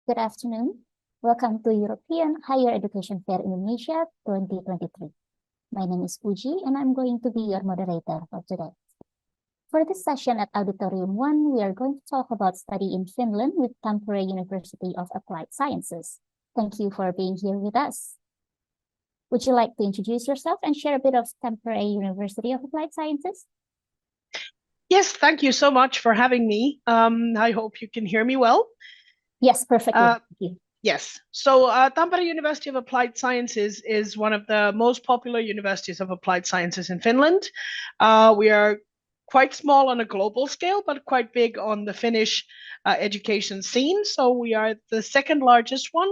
Good afternoon. Welcome to European Higher Education Fair Indonesia 2023. My name is Puji and I'm going to be your moderator for today. For this session at Auditorium 1, we are going to talk about study in Finland with Tampere University of Applied Sciences. Thank you for being here with us. Would you like to introduce yourself and share a bit of Tampere University of Applied Sciences? Yes, thank you so much for having me. I hope you can hear me well. Yes, perfectly. Thank you. Yes, so Tampere University of Applied Sciences is one of the most popular universities of applied sciences in Finland. We are quite small on a global scale, but quite big on the Finnish education scene. So we are the second largest one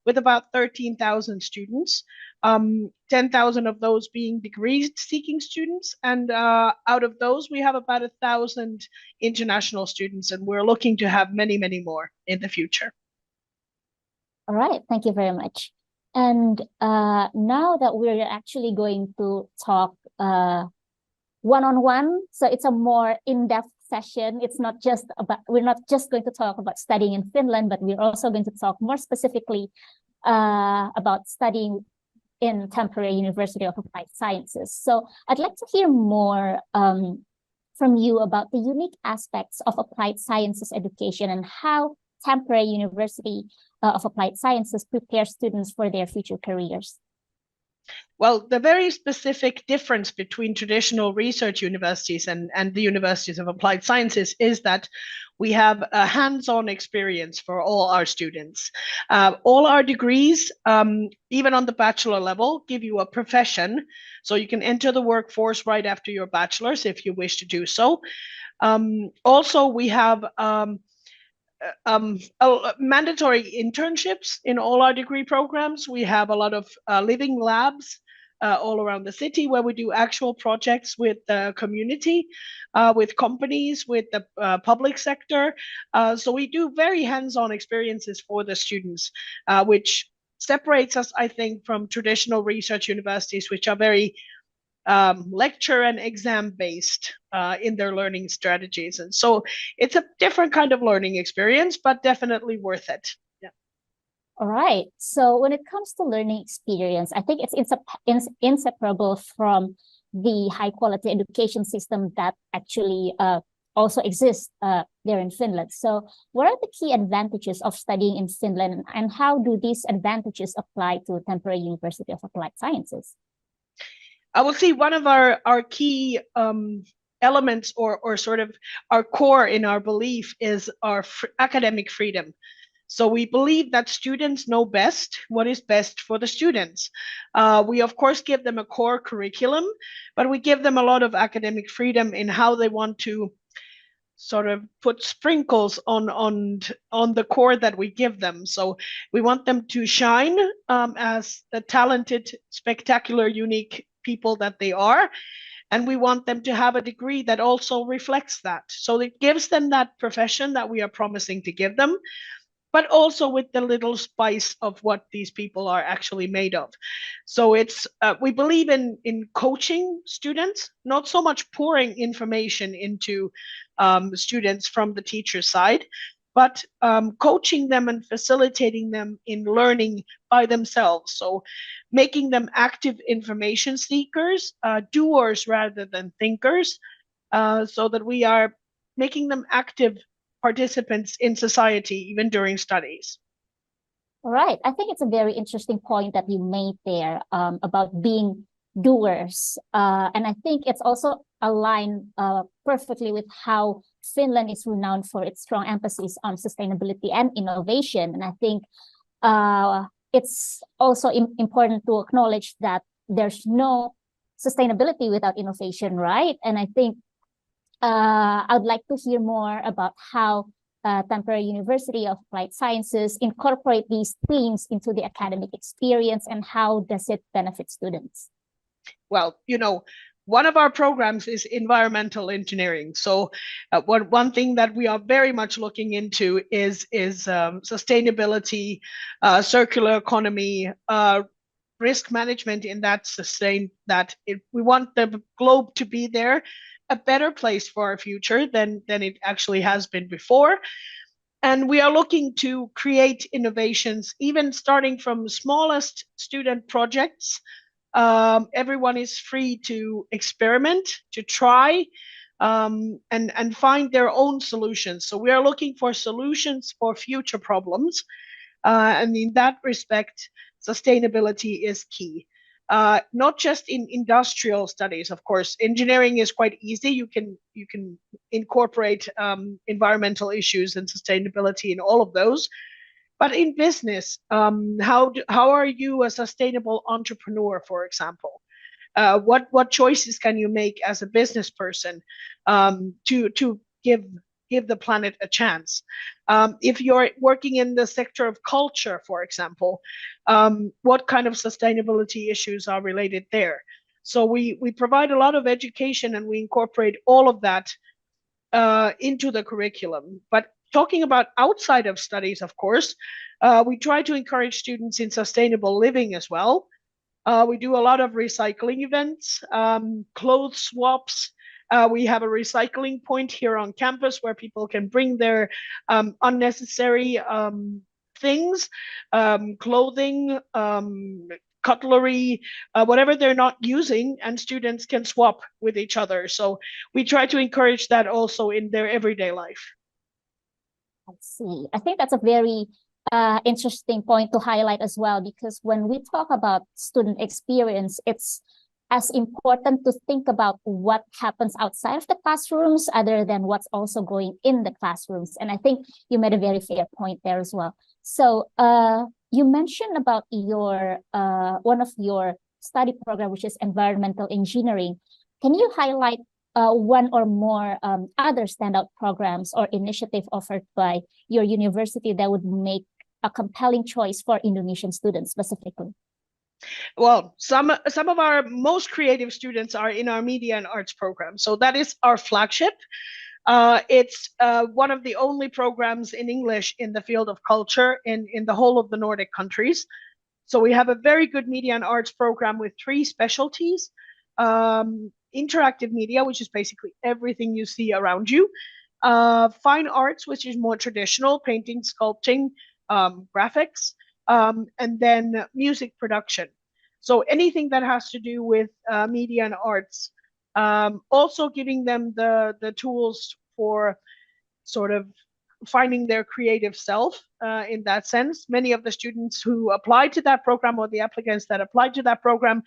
with about 13,000 students, 10,000 of those being degree-seeking students. And out of those, we have about 1,000 international students, and we're looking to have many, many more in the future. All right, thank you very much. And now that we're actually going to talk one-on-one, so it's a more in-depth session. It's not just about, we're not just going to talk about studying in Finland, but we're also going to talk more specifically about studying in Tampere University of Applied Sciences. So I'd like to hear more from you about the unique aspects of applied sciences education and how Tampere University of Applied Sciences prepare students for their future careers. Well, the very specific difference between traditional research universities and the universities of applied sciences is that we have a hands-on experience for all our students. All our degrees, even on the bachelor level, give you a profession. So you can enter the workforce right after your bachelor's if you wish to do so. Also, we have mandatory internships in all our degree programs. We have a lot of living labs all around the city where we do actual projects with the community, with companies, with the public sector. So we do very hands-on experiences for the students, which separates us, I think, from traditional research universities, which are very lecture and exam based in their learning strategies. And so it's a different kind of learning experience, but definitely worth it. Yeah. All right. So when it comes to learning experience, I think it's inseparable from the high quality education system that actually also exists there in Finland. So what are the key advantages of studying in Finland and how do these advantages apply to Tampere University of Applied Sciences? I would say one of our key elements or sort of our core in our belief is our academic freedom. So we believe that students know best what is best for the students. We, of course, give them a core curriculum, but we give them a lot of academic freedom in how they want to sort of put sprinkles on the core that we give them. So we want them to shine as the talented, spectacular, unique people that they are. And we want them to have a degree that also reflects that. So it gives them that profession that we are promising to give them, but also with the little spice of what these people are actually made of. So it's we believe in coaching students, not so much pouring information into students from the teacher side, but coaching them and facilitating them in learning by themselves. So making them active information seekers, doers rather than thinkers, so that we are making them active participants in society, even during studies. All right. I think it's a very interesting point that you made there about being doers. And I think it's also aligned perfectly with how Finland is renowned for its strong emphasis on sustainability and innovation. And I think it's also important to acknowledge that there's no sustainability without innovation, right? And I think I'd like to hear more about how Tampere University of Applied Sciences incorporate these themes into the academic experience and how does it benefit students? Well, you know, one of our programs is environmental engineering. So one thing that we are very much looking into is sustainability, circular economy, risk management in that we want the globe to be there, a better place for our future than it actually has been before. And we are looking to create innovations, even starting from smallest student projects. Everyone is free to experiment, to try, and find their own solutions. So we are looking for solutions for future problems. And in that respect, sustainability is key. Not just in industrial studies, of course. Engineering is quite easy. You can incorporate environmental issues and sustainability in all of those. But in business, how are you a sustainable entrepreneur, for example? What choices can you make as a business person to give the planet a chance? If you're working in the sector of culture, for example, what kind of sustainability issues are related there? So we provide a lot of education, and we incorporate all of that into the curriculum. But talking about outside of studies, of course, we try to encourage students in sustainable living as well. We do a lot of recycling events, clothes swaps. We have a recycling point here on campus where people can bring their unnecessary things, clothing, cutlery, whatever they're not using, and students can swap with each other. So we try to encourage that also in their everyday life. I see. I think that's a very interesting point to highlight as well, because when we talk about student experience, it's as important to think about what happens outside of the classrooms other than what's also going in the classrooms. And I think you made a very fair point there as well. So you mentioned about your one of your study program, which is environmental engineering. Can you highlight one or more other standout programs or initiative offered by your university that would make a compelling choice for Indonesian students specifically? Well, some of our most creative students are in our media and arts program. So that is our flagship. It's one of the only programs in English in the field of culture in the whole of the Nordic countries. So we have a very good media and arts program with 3 specialties. Interactive media, which is basically everything you see around you. Fine arts, which is more traditional, painting, sculpting, graphics, and then music production. So anything that has to do with media and arts. Also giving them the tools for sort of finding their creative self in that sense. Many of the students who applied to that program, or the applicants that applied to that program,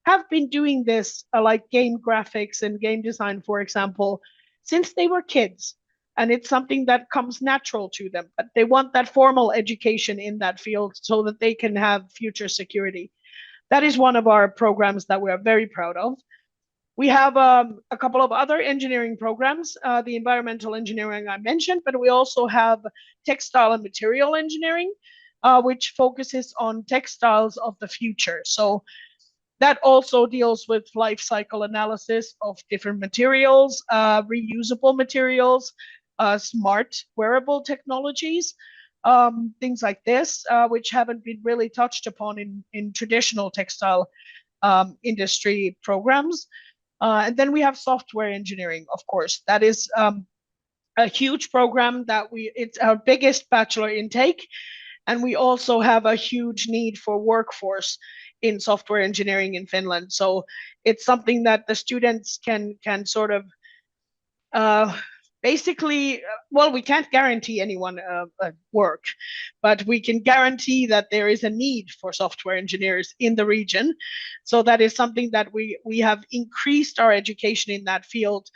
have been doing this like game graphics and game design, for example, since they were kids. And it's something that comes natural to them, but they want that formal education in that field so that they can have future security. That is one of our programs that we are very proud of. We have a couple of other engineering programs, the environmental engineering I mentioned, but we also have textile and material engineering, which focuses on textiles of the future. So that also deals with life cycle analysis of different materials, reusable materials, smart wearable technologies, things like this, which haven't been really touched upon in traditional textile industry programs. And then we have software engineering, of course. That is a huge program that it's our biggest bachelor intake. And we also have a huge need for workforce in software engineering in Finland. So it's something that the students can sort of basically, well, we can't guarantee anyone work, but we can guarantee that there is a need for software engineers in the region. So that is something that we have increased our education in that field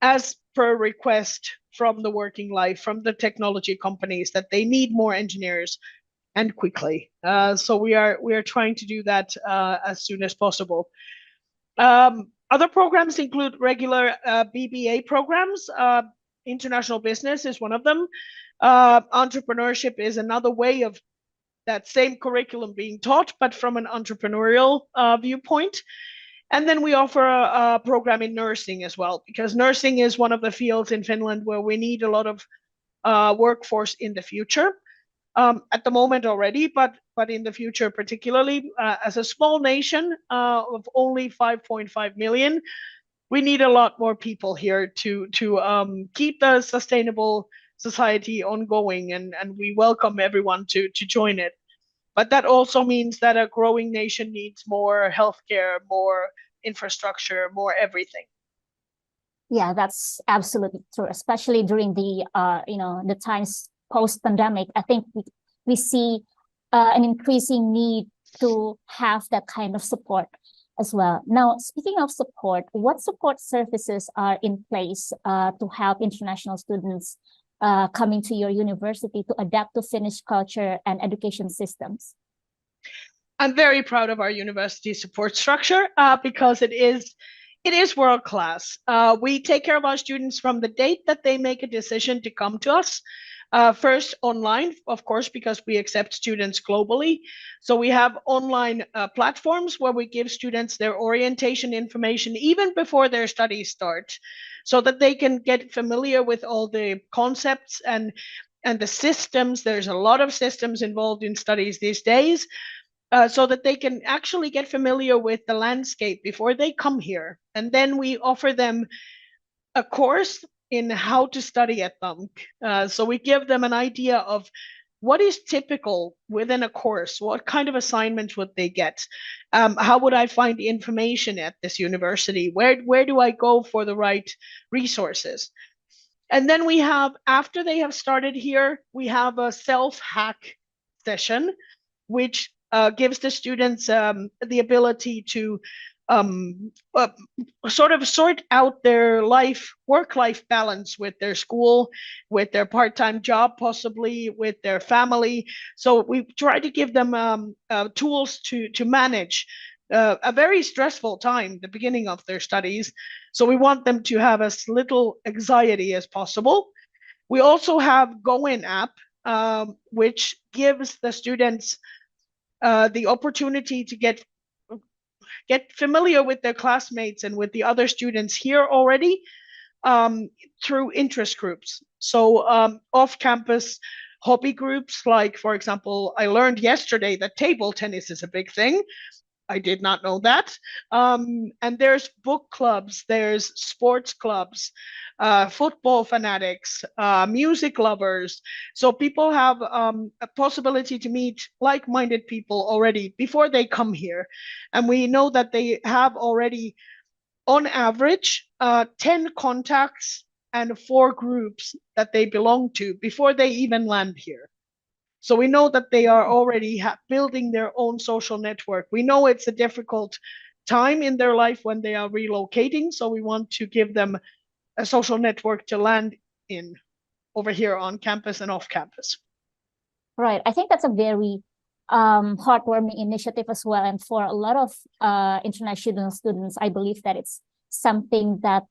as per request from the working life, from the technology companies, that they need more engineers and quickly. So we are trying to do that as soon as possible. Other programs include regular BBA programs. International business is one of them. Entrepreneurship is another way of that same curriculum being taught, but from an entrepreneurial viewpoint. And then we offer a program in nursing as well, because nursing is one of the fields in Finland where we need a lot of workforce in the future. At the moment already, but in the future particularly, as a small nation of only 5.5 million, we need a lot more people here to keep the sustainable society ongoing, and we welcome everyone to join it. But that also means that a growing nation needs more healthcare, more infrastructure, more everything. Yeah, that's absolutely true, especially during the the times post-pandemic. I think we see an increasing need to have that kind of support as well. Now, speaking of support, what support services are in place to help international students coming to your university to adapt to Finnish culture and education systems? I'm very proud of our university support structure because it is world class. We take care of our students from the date that they make a decision to come to us. First online, of course, because we accept students globally. So we have online platforms where we give students their orientation information even before their studies start, so that they can get familiar with all the concepts and the systems. There's a lot of systems involved in studies these days, so that they can actually get familiar with the landscape before they come here. And then we offer them a course in how to study at TAMK. So we give them an idea of what is typical within a course, what kind of assignments would they get, how would I find information at this university, where do I go for the right resources. And then we have, after they have started here, we have a self-hack session, which gives the students the ability to sort of sort out their work-life balance with their school, with their part-time job, possibly with their family. So we try to give them tools to manage a very stressful time, the beginning of their studies. So we want them to have as little anxiety as possible. We also have Go-In app, which gives the students the opportunity to get familiar with their classmates and with the other students here already, through interest groups. So off-campus hobby groups, like, for example, I learned yesterday that table tennis is a big thing. I did not know that. And there's book clubs, there's sports clubs, football fanatics, music lovers. So people have a possibility to meet like-minded people already before they come here. And we know that they have already, on average, 10 contacts and 4 groups that they belong to before they even land here. So we know that they are already building their own social network. We know it's a difficult time in their life when they are relocating. So we want to give them a social network to land in over here on campus and off campus. Right. I think that's a very heartwarming initiative as well. And for a lot of international students, I believe that it's something that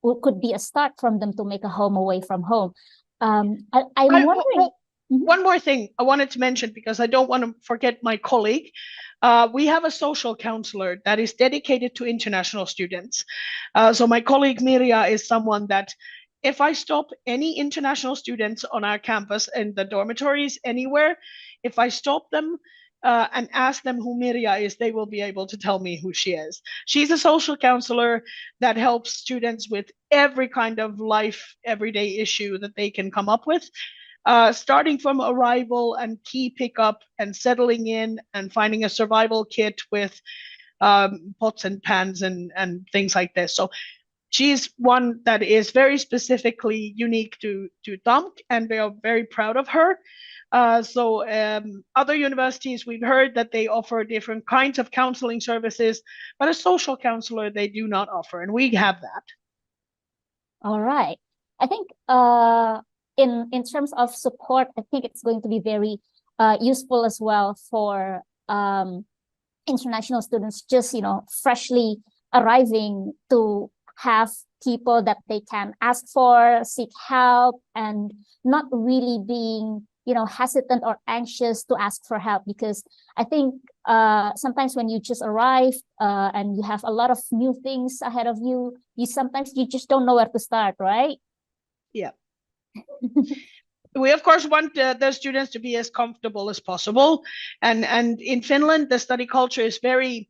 could be a start from them to make a home away from home. I'm wondering. One more thing I wanted to mention, because I don't want to forget my colleague. We have a social counselor that is dedicated to international students. So my colleague Mirja is someone that, if I stop any international students on our campus and the dormitories anywhere, if I stop them and ask them who Mirja is, they will be able to tell me who she is. She's a social counselor that helps students with every kind of life, everyday issue that they can come up with. Starting from arrival and key pickup and settling in and finding a survival kit with pots and pans and things like this. So she's one that is very specifically unique to TAMK, and we are very proud of her. So other universities, we've heard that they offer different kinds of counseling services, but a social counselor they do not offer, and we have that. All right. I think in terms of support, I think it's going to be very useful as well for international students just, freshly arriving, to have people that they can ask for, seek help, and not really being, hesitant or anxious to ask for help. Because I think sometimes when you just arrive and you have a lot of new things ahead of you, you just don't know where to start, right? Yeah. We of course want the students to be as comfortable as possible, and in Finland the study culture is very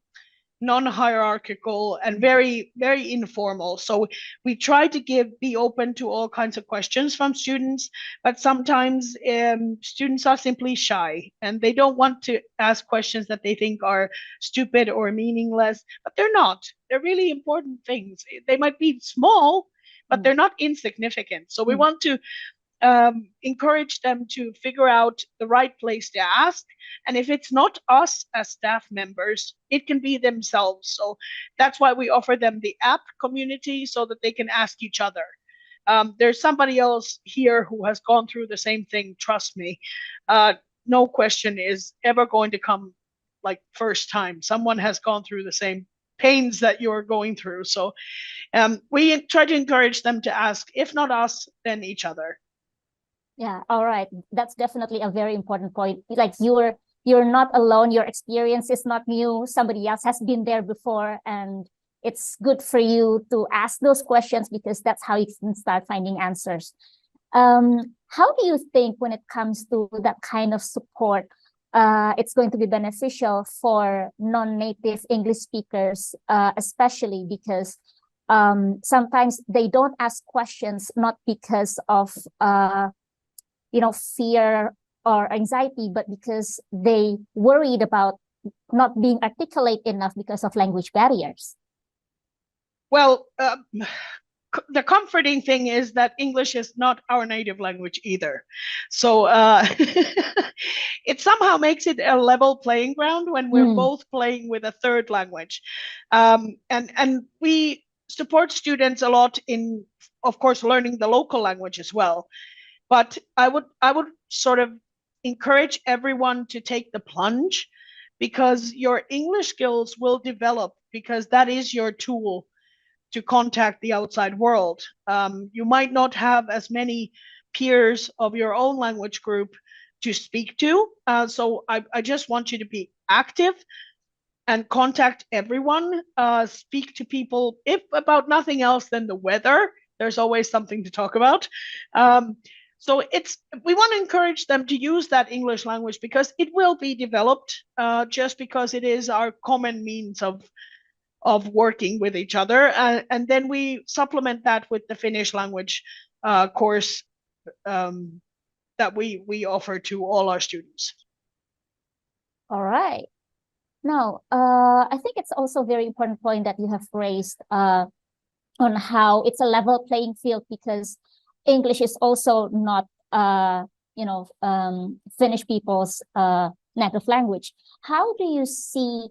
non-hierarchical, and very, very informal. So we try to be open to all kinds of questions from students, but sometimes students are simply shy and they don't want to ask questions that they think are stupid or meaningless, but they're not. They're really important things. They might be small, but they're not insignificant. So we want to encourage them to figure out the right place to ask. And if it's not us as staff members, it can be themselves. So that's why we offer them the app community so that they can ask each other. There's somebody else here who has gone through the same thing, trust me. No question is ever going to come like first time. Someone has gone through the same pains that you're going through. So we try to encourage them to ask, if not us, then each other. Yeah, all right. That's definitely a very important point. Like you're not alone. Your experience is not new. Somebody else has been there before, and it's good for you to ask those questions because that's how you can start finding answers. How do you think when it comes to that kind of support, it's going to be beneficial for non-native English speakers, especially because sometimes they don't ask questions not because of fear or anxiety, but because they worried about not being articulate enough because of language barriers. Well, the comforting thing is that English is not our native language either. So it somehow makes it a level playing ground when we're both playing with a third language. And we support students a lot in, of course, learning the local language as well. But I would sort of encourage everyone to take the plunge, because your English skills will develop, because that is your tool to contact the outside world. You might not have as many peers of your own language group to speak to. So I just want you to be active and contact everyone. Speak to people, if about nothing else than the weather. There's always something to talk about. So we want to encourage them to use that English language because it will be developed, just because it is our common means of working with each other. And then we supplement that with the Finnish language course that we offer to all our students. All right. Now, I think it's also a very important point that you have raised on how it's a level playing field, because English is also not, Finnish people's native language. How do you see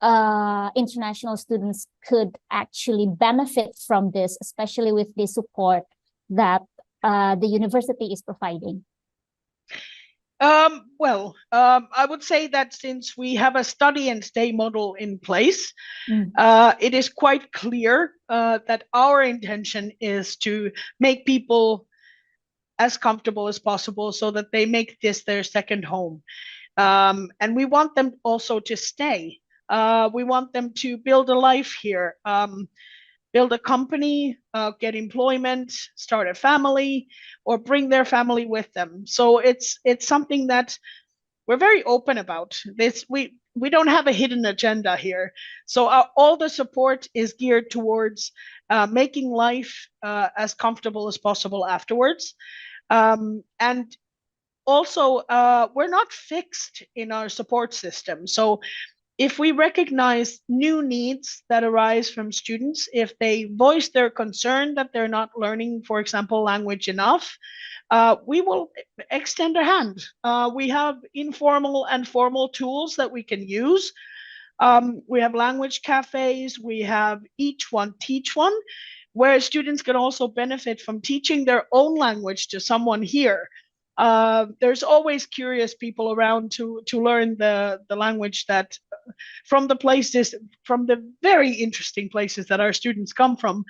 international students could actually benefit from this, especially with the support that the university is providing? I would say that since we have a study and stay model in place, it is quite clear that our intention is to make people as comfortable as possible so that they make this their second home. And we want them also to stay. We want them to build a life here, build a company, get employment, start a family, or bring their family with them. So it's something that we're very open about. We don't have a hidden agenda here. So all the support is geared towards making life as comfortable as possible afterwards. And also, we're not fixed in our support system. So if we recognize new needs that arise from students, if they voice their concern that they're not learning, for example, language enough, we will extend a hand. We have informal and formal tools that we can use. We have language cafes, we have Each One Teach One, where students can also benefit from teaching their own language to someone here. There's always curious people around to learn the language that from the very interesting places that our students come from,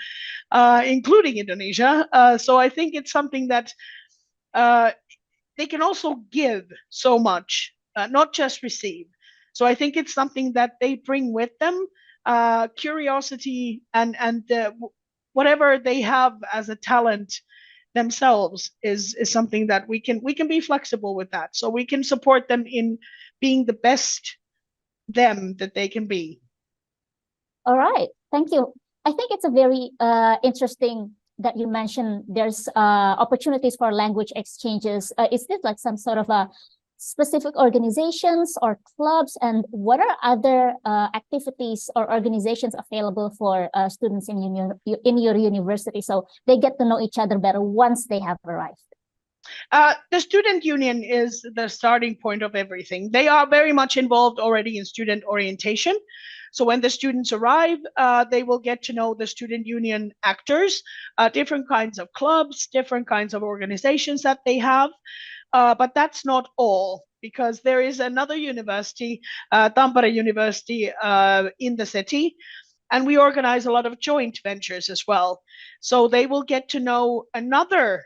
including Indonesia. So I think it's something that they can also give so much, not just receive. So I think it's something that they bring with them, curiosity and whatever they have as a talent themselves is something that we can be flexible with that. So we can support them in being the best them that they can be. All right, thank you. I think it's a very interesting that you mentioned there's opportunities for language exchanges. Is this like some sort of a specific organizations or clubs, and what are other activities or organizations available for students in your university so they get to know each other better once they have arrived? The student union is the starting point of everything. They are very much involved already in student orientation. So when the students arrive, they will get to know the student union actors, different kinds of clubs, different kinds of organizations that they have. But that's not all, because there is another university, Tampere University, in the city, and we organize a lot of joint ventures as well. So they will get to know another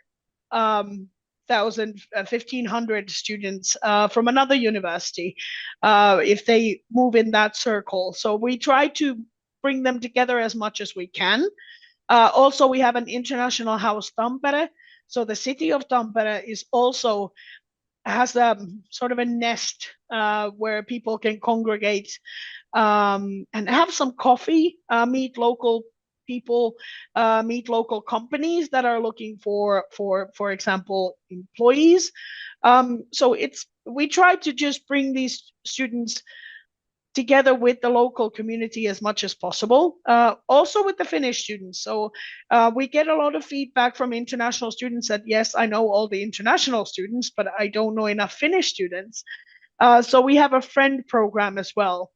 1,500 students from another university if they move in that circle. So we try to bring them together as much as we can. Also, we have an international house, Tampere. So the city of Tampere is also has a sort of a nest where people can congregate and have some coffee, meet local people, meet local companies that are looking for example, employees. So we try to just bring these students together with the local community as much as possible, also with the Finnish students. So we get a lot of feedback from international students that, yes, I know all the international students, but I don't know enough Finnish students. So we have a friend program as well.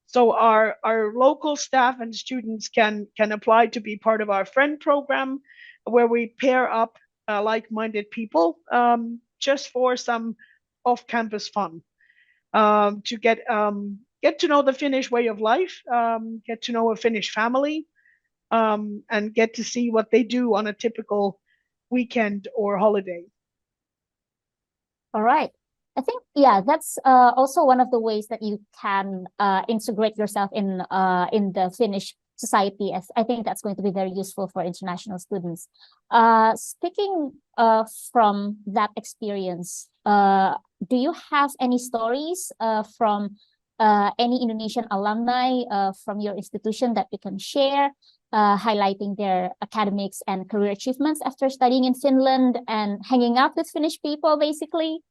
So our local staff and students can apply to be part of our friend program, where we pair up like-minded people just for some off-campus fun, to get to know the Finnish way of life, get to know a Finnish family, and get to see what they do on a typical weekend or holiday. All right. I think, yeah, that's also one of the ways that you can integrate yourself in the Finnish society. As I think that's going to be very useful for international students. Speaking from that experience, do you have any stories from any Indonesian alumni from your institution that you can share, highlighting their academics and career achievements after studying in Finland and hanging out with Finnish people, basically?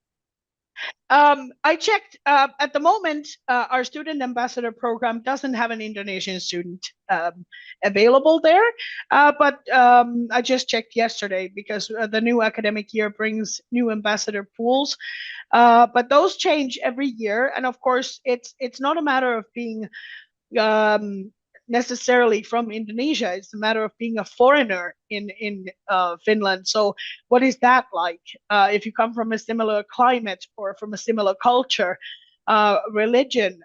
I checked. At the moment, our student ambassador program doesn't have an Indonesian student available there. But I just checked yesterday, because the new academic year brings new ambassador pools. But those change every year, and of course, it's not a matter of being necessarily from Indonesia. It's a matter of being a foreigner in Finland. So what is that like? If you come from a similar climate or from a similar culture, religion,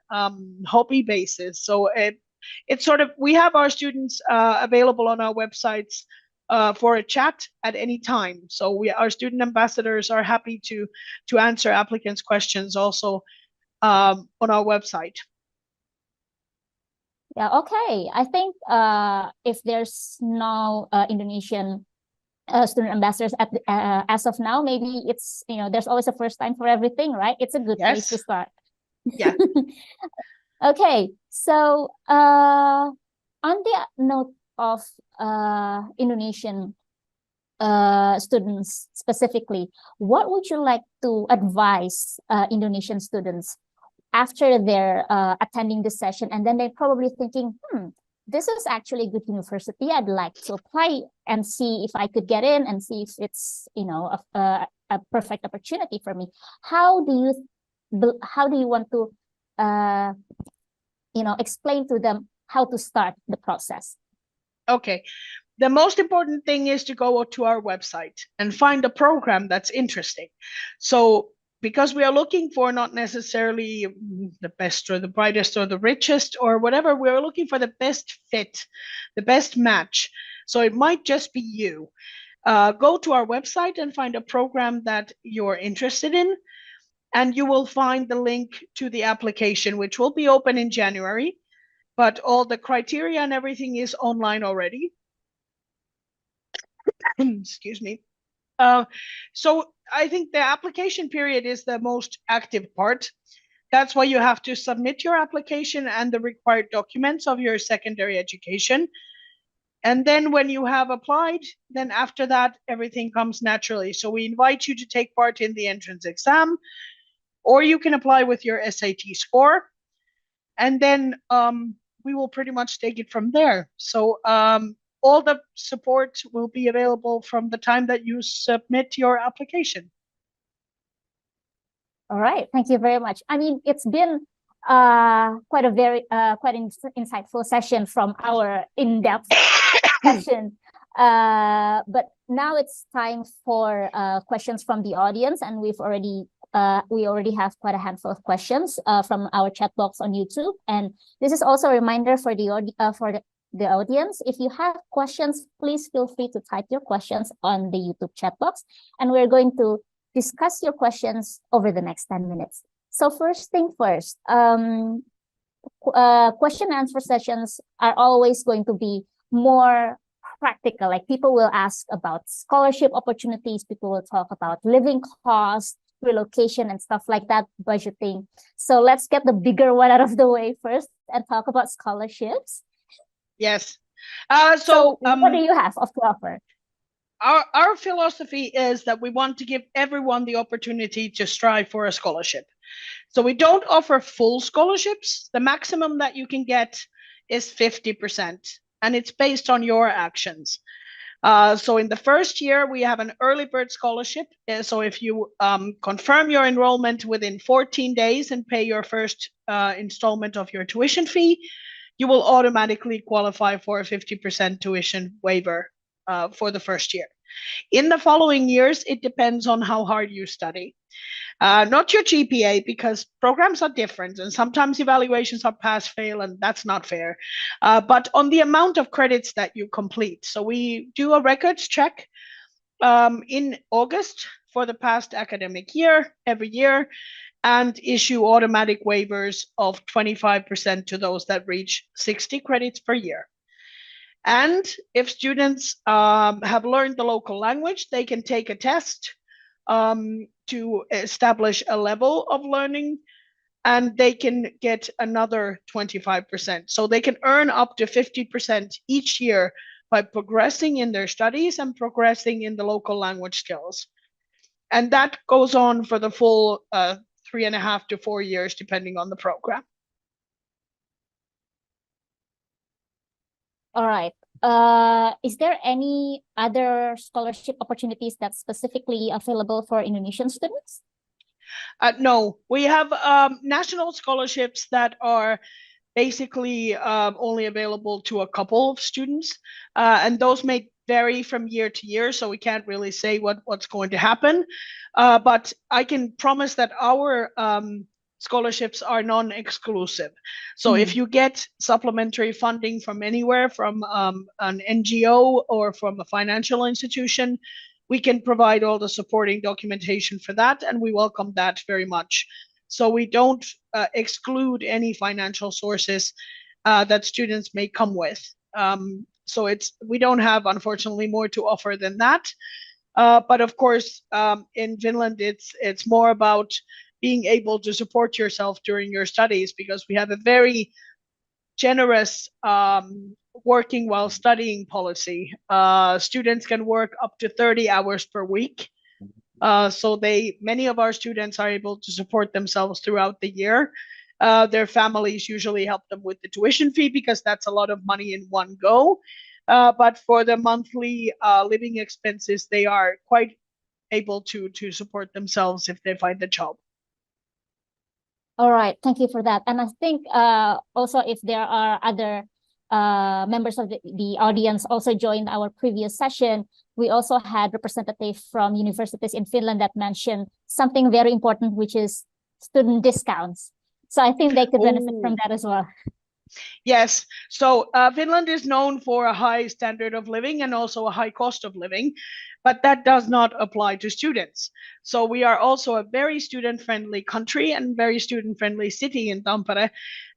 hobby basis. So it's sort of, we have our students available on our websites for a chat at any time. So our student ambassadors are happy to answer applicants' questions also on our website. Yeah, okay. I think if there's no Indonesian student ambassadors as of now, maybe it's, there's always a first time for everything, right? It's a good place to Yes. start. Yeah. Okay, so on the note of Indonesian students specifically, what would you like to advise Indonesian students after they're attending this session, and then they're probably thinking, this is actually a good university. I'd like to apply and see if I could get in and see if it's, a perfect opportunity for me. How do you want to, explain to them how to start the process? Okay. The most important thing is to go to our website and find a program that's interesting. So because we are looking for not necessarily the best or the brightest or the richest or whatever, we're looking for the best fit, the best match. So it might just be you. Go to our website and find a program that you're interested in, and you will find the link to the application, which will be open in January, but all the criteria and everything is online already. Excuse me. So I think the application period is the most active part. That's why you have to submit your application and the required documents of your secondary education. And then when you have applied, then after that, everything comes naturally. So we invite you to take part in the entrance exam, or you can apply with your SAT score. And then we will pretty much take it from there. So all the support will be available from the time that you submit your application. All right, thank you very much. I mean, it's been quite insightful session from our in-depth session. But now it's time for questions from the audience, and we already have quite a handful of questions from our chat box on YouTube. And this is also a reminder for the audience. If you have questions, please feel free to type your questions on the YouTube chat box, and we're going to discuss your questions over the next 10 minutes. So first thing first, question and answer sessions are always going to be more practical. Like, people will ask about scholarship opportunities, people will talk about living costs, relocation and stuff like that, budgeting. So let's get the bigger one out of the way first and talk about scholarships. Yes. So what do you have to offer? Our philosophy is that we want to give everyone the opportunity to strive for a scholarship. So we don't offer full scholarships. The maximum that you can get is 50%, and it's based on your actions. So in the first year, we have an early bird scholarship. So if you confirm your enrollment within 14 days and pay your first installment of your tuition fee, you will automatically qualify for a 50% tuition waiver for the first year. In the following years, it depends on how hard you study. Not your GPA, because programs are different and sometimes evaluations are pass-fail, and that's not fair. But on the amount of credits that you complete. So we do a records check in August for the past academic year, every year, and issue automatic waivers of 25% to those that reach 60 credits per year. And if students have learned the local language, they can take a test to establish a level of learning, and they can get another 25%. So they can earn up to 50% each year by progressing in their studies and progressing in the local language skills. And that goes on for the full 3.5 to 4 years, depending on the program. All right. Is there any other scholarship opportunities that's specifically available for Indonesian students? No, we have national scholarships that are basically only available to a couple of students, and those may vary from year to year, so we can't really say what's going to happen. But I can promise that our scholarships are non-exclusive. So if you get supplementary funding from anywhere, from an NGO or from a financial institution, we can provide all the supporting documentation for that, and we welcome that very much. So we don't exclude any financial sources that students may come with. So we don't have, unfortunately, more to offer than that. But of course, in Finland, it's more about being able to support yourself during your studies, because we have a very generous working while studying policy. Students can work up to 30 hours per week. So many of our students are able to support themselves throughout the year. Their families usually help them with the tuition fee, because that's a lot of money in one go. But for the monthly living expenses, they are quite able to support themselves if they find a job. All right, thank you for that. And I think also, if there are other members of the audience also joined our previous session, we also had representatives from universities in Finland that mentioned something very important, which is student discounts. So I think they could benefit from that as well. Yes, so Finland is known for a high standard of living and also a high cost of living, but that does not apply to students. So we are also a very student-friendly country and very student-friendly city in Tampere,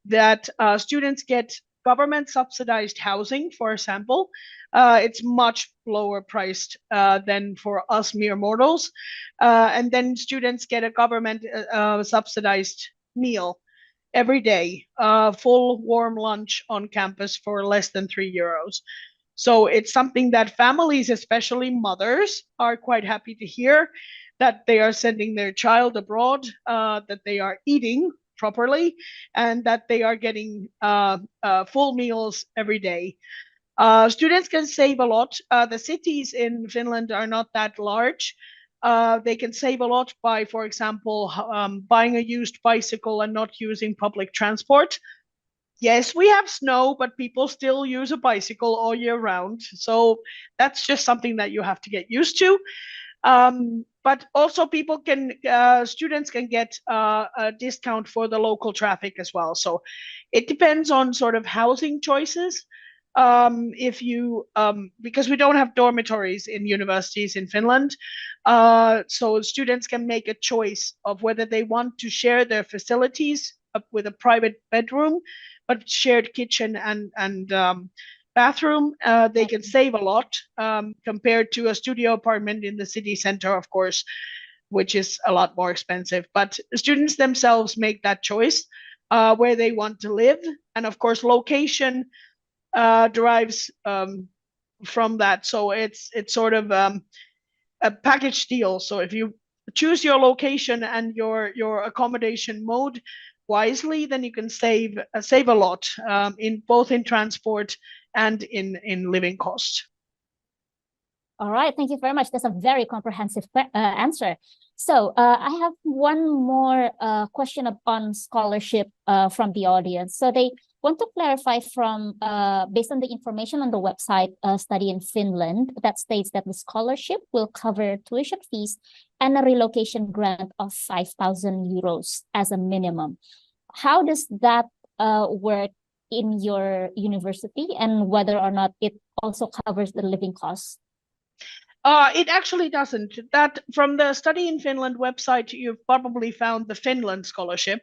that students get government subsidized housing, for example. It's much lower priced than for us mere mortals. And then students get a government subsidized meal every day, full warm lunch on campus for less than €3. So it's something that families, especially mothers, are quite happy to hear, that they are sending their child abroad, that they are eating properly, and that they are getting full meals every day. Students can save a lot. The cities in Finland are not that large. They can save a lot by, for example, buying a used bicycle and not using public transport. Yes, we have snow, but people still use a bicycle all year round. So that's just something that you have to get used to. But also students can get a discount for the local traffic as well. So it depends on sort of housing choices. Because we don't have dormitories in universities in Finland, so students can make a choice of whether they want to share their facilities with a private bedroom, but shared kitchen and bathroom. They can save a lot compared to a studio apartment in the city center, of course, which is a lot more expensive. But students themselves make that choice where they want to live, and of course, location derives from that. So it's sort of a package deal. So if you choose your location and your accommodation mode wisely, then you can save a lot in both in transport and in living costs. All right, thank you very much. That's a very comprehensive answer. So I have one more question on scholarship from the audience. So they want to clarify from based on the information on the website Study in Finland that states that the scholarship will cover tuition fees and a relocation grant of €5,000 as a minimum. How does that work in your university, and whether or not it also covers the living costs? It actually doesn't. That from the Study in Finland website, you've probably found the Finland scholarship,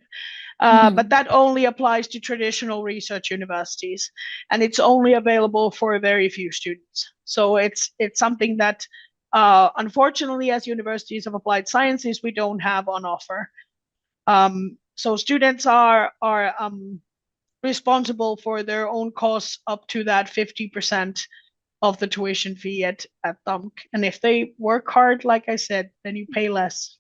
but that only applies to traditional research universities, and it's only available for a very few students. So it's something that, unfortunately, as universities of applied sciences, we don't have on offer. So students are responsible for their own costs up to that 50% of the tuition fee at TUMC. And if they work hard, like I said, then you pay less.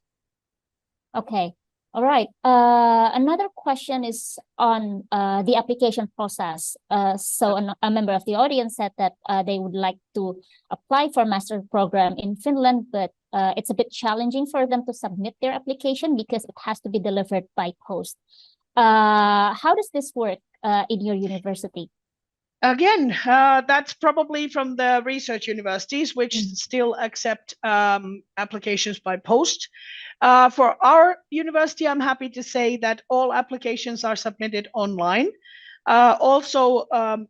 Okay. All right. Another question is on the application process. So a member of the audience said that they would like to apply for a master's program in Finland, but it's a bit challenging for them to submit their application because it has to be delivered by post. How does this work in your university? Again, that's probably from the research universities, which still accept applications by post. For our university, I'm happy to say that all applications are submitted online. Also,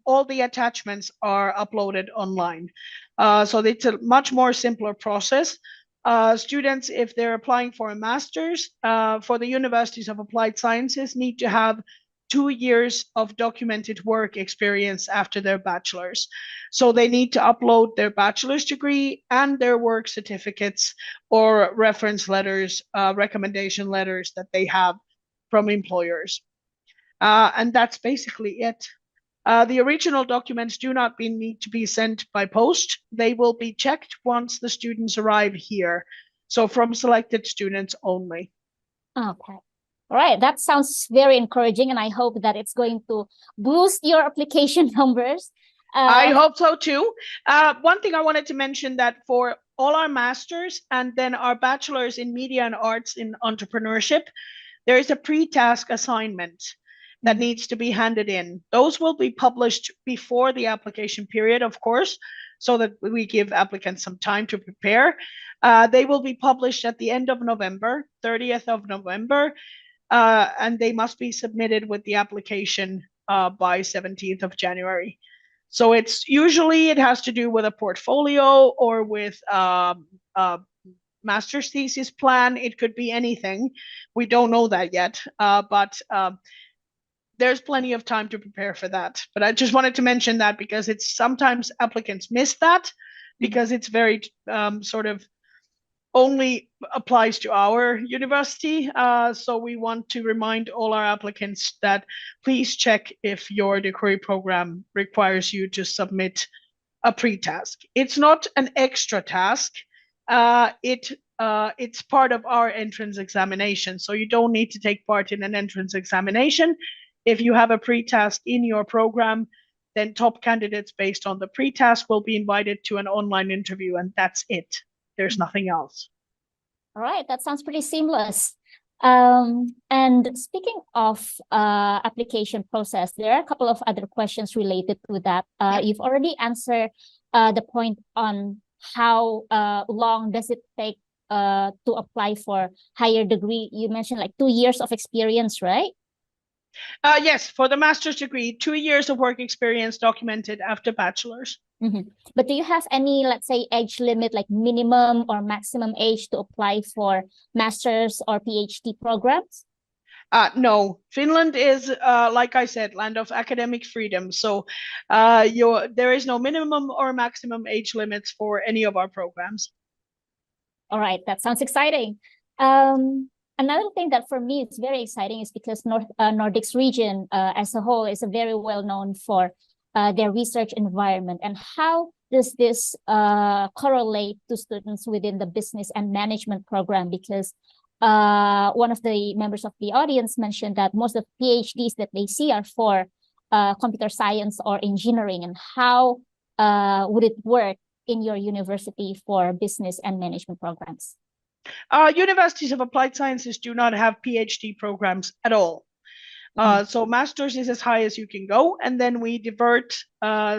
all the attachments are uploaded online. So it's a much more simpler process. Students, if they're applying for a master's for the universities of applied sciences, need to have 2 years of documented work experience after their bachelor's. So they need to upload their bachelor's degree and their work certificates or reference letters, recommendation letters that they have from employers. And that's basically it. The original documents do not need to be sent by post. They will be checked once the students arrive here. So from selected students only. Okay. All right, that sounds very encouraging, and I hope that it's going to boost your application numbers. I hope so too. One thing I wanted to mention, that for all our masters and then our bachelors in media and arts in entrepreneurship, there is a pre-task assignment that needs to be handed in. Those will be published before the application period, of course, so that we give applicants some time to prepare. They will be published at the end of November, 30th of November. And they must be submitted with the application by 17th of January. So it has to do with a portfolio or with a master's thesis plan. It could be anything. We don't know that yet, but there's plenty of time to prepare for that. But I just wanted to mention that because it's sometimes applicants miss that because it's very sort of only applies to our university. So we want to remind all our applicants that please check if your degree program requires you to submit a pre-task. It's not an extra task. It's part of our entrance examination. So you don't need to take part in an entrance examination. If you have a pre-task in your program, then top candidates based on the pre-task will be invited to an online interview, and that's it. There's nothing else. All right, that sounds pretty seamless. And speaking of application process, there are a couple of other questions related to that. You've already answered the point on how long does it take to apply for higher degree. You mentioned like 2 years of experience, right? Yes, for the master's degree, 2 years of work experience documented after bachelor's. But do you have any, let's say, age limit, like minimum or maximum age to apply for master's or PhD programs? No, Finland is, like I said, land of academic freedom. So there is no minimum or maximum age limits for any of our programs. All right, that sounds exciting. Another thing that for me is very exciting is because Nordics region as a whole is very well known for their research environment. And how does this correlate to students within the business and management program? Because one of the members of the audience mentioned that most of the PhDs that they see are for computer science or engineering. And how would it work in your university for business and management programs? Universities of applied sciences do not have PhD programs at all. So master's is as high as you can go, and then we divert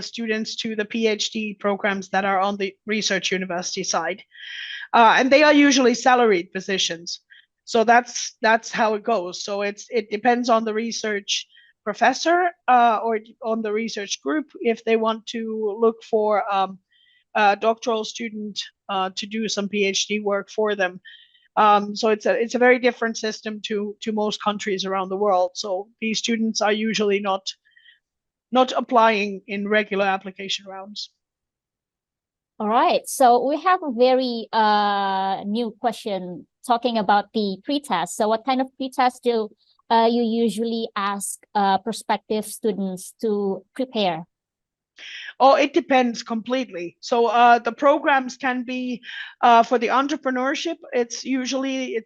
students to the PhD programs that are on the research university side. And they are usually salaried positions. So that's how it goes. So it depends on the research professor or on the research group if they want to look for a doctoral student to do some PhD work for them. So it's a very different system to most countries around the world. So these students are usually not applying in regular application rounds. All right, so we have a very new question talking about the pre-test. So what kind of pre-test do you usually ask prospective students to prepare? Oh, it depends completely. So the programs can be for the entrepreneurship. It's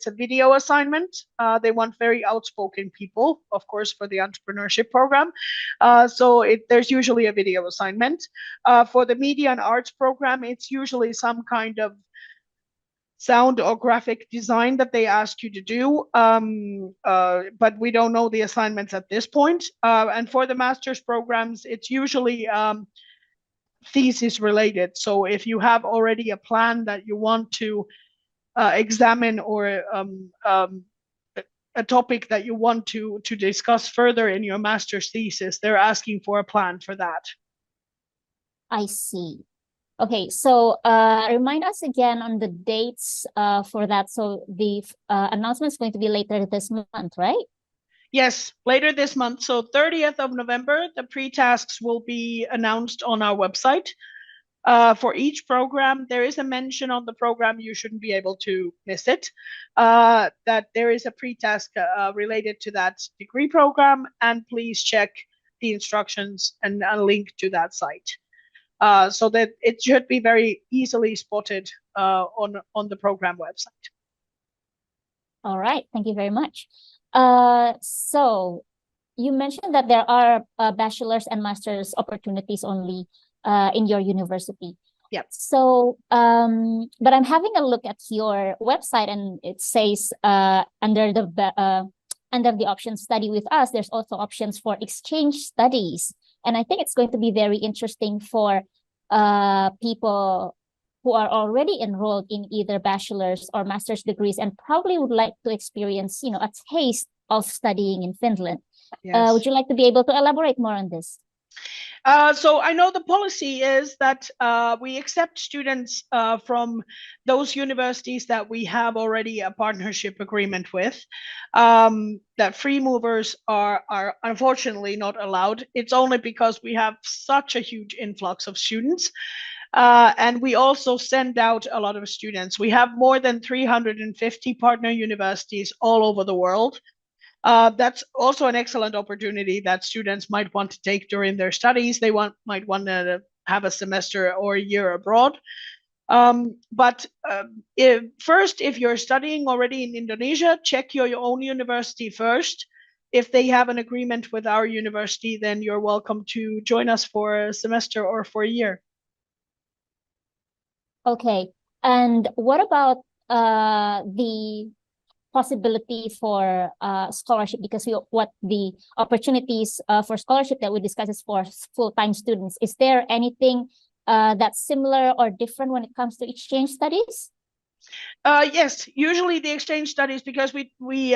a video assignment. They want very outspoken people, of course, for the entrepreneurship program. So there's usually a video assignment. For the media and arts program, it's usually some kind of sound or graphic design that they ask you to do, but we don't know the assignments at this point. And for the master's programs, it's usually thesis related. So if you have already a plan that you want to examine or a topic that you want to discuss further in your master's thesis, they're asking for a plan for that. I see. Okay, so remind us again on the dates for that. So the announcement is going to be later this month, right? Yes, later this month. So 30th of November, the pre-tasks will be announced on our website. For each program, there is a mention on the program, you shouldn't be able to miss it, that there is a pre-task related to that degree program, and please check the instructions and a link to that site. So that it should be very easily spotted on the program website. All right, thank you very much. So you mentioned that there are bachelor's and master's opportunities only in your university. Yep. So, but I'm having a look at your website, and it says under the option study with us, there's also options for exchange studies. And I think it's going to be very interesting for people who are already enrolled in either bachelor's or master's degrees and probably would like to experience, a taste of studying in Finland. Yes. Would you like to be able to elaborate more on this? So I know the policy is that we accept students from those universities that we have already a partnership agreement with. That free movers are unfortunately not allowed. It's only because we have such a huge influx of students. And we also send out a lot of students. We have more than 350 partner universities all over the world. That's also an excellent opportunity that students might want to take during their studies. They might want to have a semester or a year abroad. But if you're studying already in Indonesia, check your own university first. If they have an agreement with our university, then you're welcome to join us for a semester or for a year. Okay. And what about the possibility for scholarship? Because what the opportunities for scholarship that we discuss is for full-time students. Is there anything that's similar or different when it comes to exchange studies? Yes, usually the exchange studies, because we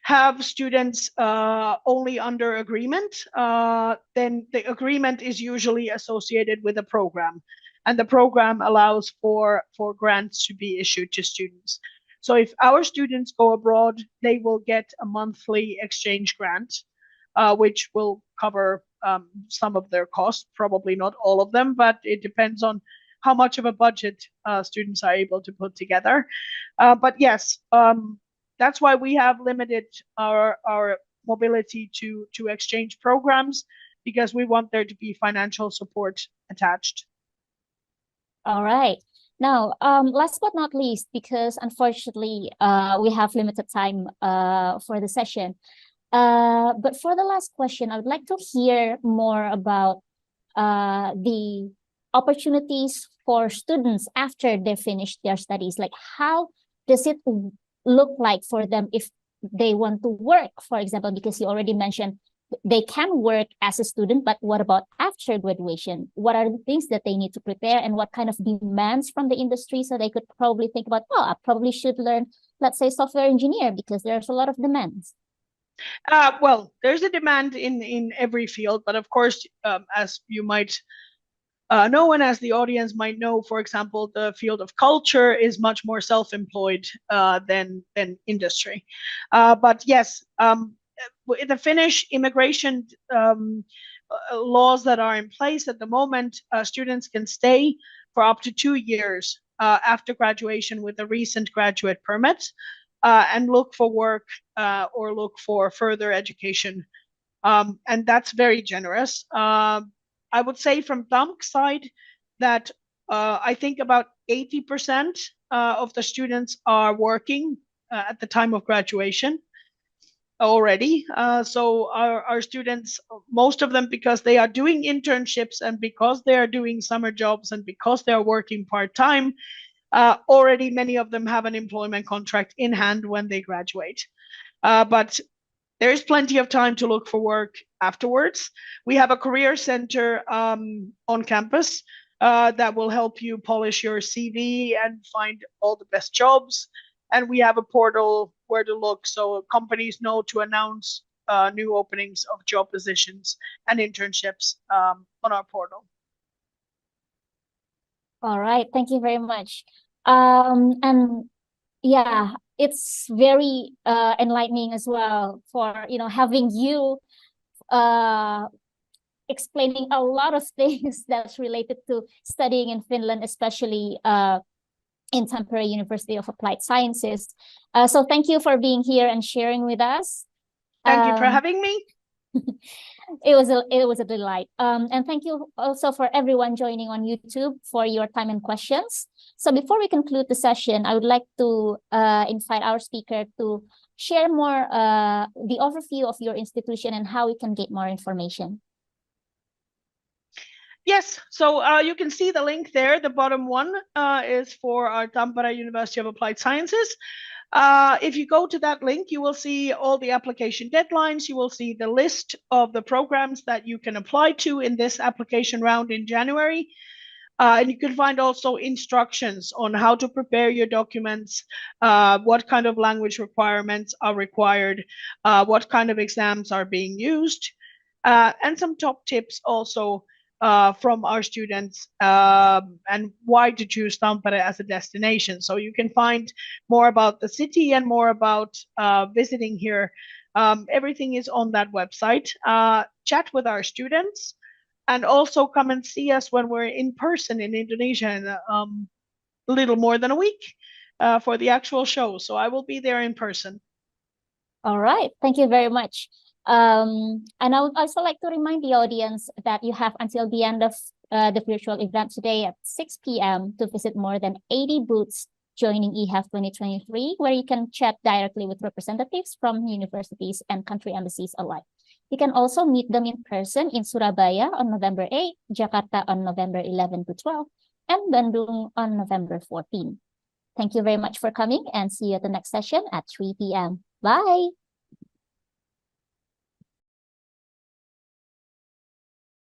have students only under agreement, then the agreement is usually associated with a program, and the program allows for grants to be issued to students. So if our students go abroad, they will get a monthly exchange grant, which will cover some of their costs, probably not all of them, but it depends on how much of a budget students are able to put together. But yes, that's why we have limited our mobility to exchange programs, because we want there to be financial support attached. All right. Now, last but not least, because unfortunately, we have limited time for the session. But for the last question, I would like to hear more about the opportunities for students after they finish their studies. Like, how does it look like for them if they want to work, for example, because you already mentioned they can work as a student, but what about after graduation? What are the things that they need to prepare, and what kind of demands from the industry? So they could probably think about, oh, I probably should learn, let's say, software engineer, because there's a lot of demands. Well, there's a demand in every field, but of course, as you might know, and as the audience might know, for example, the field of culture is much more self-employed than industry. But yes, the Finnish immigration laws that are in place at the moment, students can stay for up to 2 years after graduation with a recent graduate permit, and look for work or look for further education. And that's very generous. I would say from Tamp's side that I think about 80% of the students are working at the time of graduation already. So our students, most of them, because they are doing internships and because they are doing summer jobs and because they are working part-time, already many of them have an employment contract in hand when they graduate. But there is plenty of time to look for work afterwards. We have a career center on campus that will help you polish your CV and find all the best jobs. And we have a portal where to look so companies know to announce new openings of job positions and internships on our portal. All right, thank you very much. And yeah, it's very enlightening as well for having you explaining a lot of things that's related to studying in Finland, especially in Tampere University of Applied Sciences. So thank you for being here and sharing with us. Thank you for having me. It was a delight. And thank you also for everyone joining on YouTube for your time and questions. So before we conclude the session, I would like to invite our speaker to share more the overview of your institution and how we can get more information. Yes, so you can see the link there. The bottom one is for our Tampere University of Applied Sciences. If you go to that link, you will see all the application deadlines. You will see the list of the programs that you can apply to in this application round in January. And you can find also instructions on how to prepare your documents, what kind of language requirements are required, what kind of exams are being used, and some top tips also from our students, and why to choose Tampere as a destination. So you can find more about the city and more about visiting here. Everything is on that website. Chat with our students. and also come and see us when we're in person in Indonesia in a little more than a week for the actual show. So I will be there in person. All right, thank you very much. And I would also like to remind the audience that you have until the end of the virtual event today at 6 p.m. to visit more than 80 booths joining EHEF 2023, where you can chat directly with representatives from universities and country embassies alike. You can also meet them in person in Surabaya on November 8, Jakarta on November 11 to 12, and Bandung on November 14. Thank you very much for coming, and see you at the next session at 3 p.m. Bye!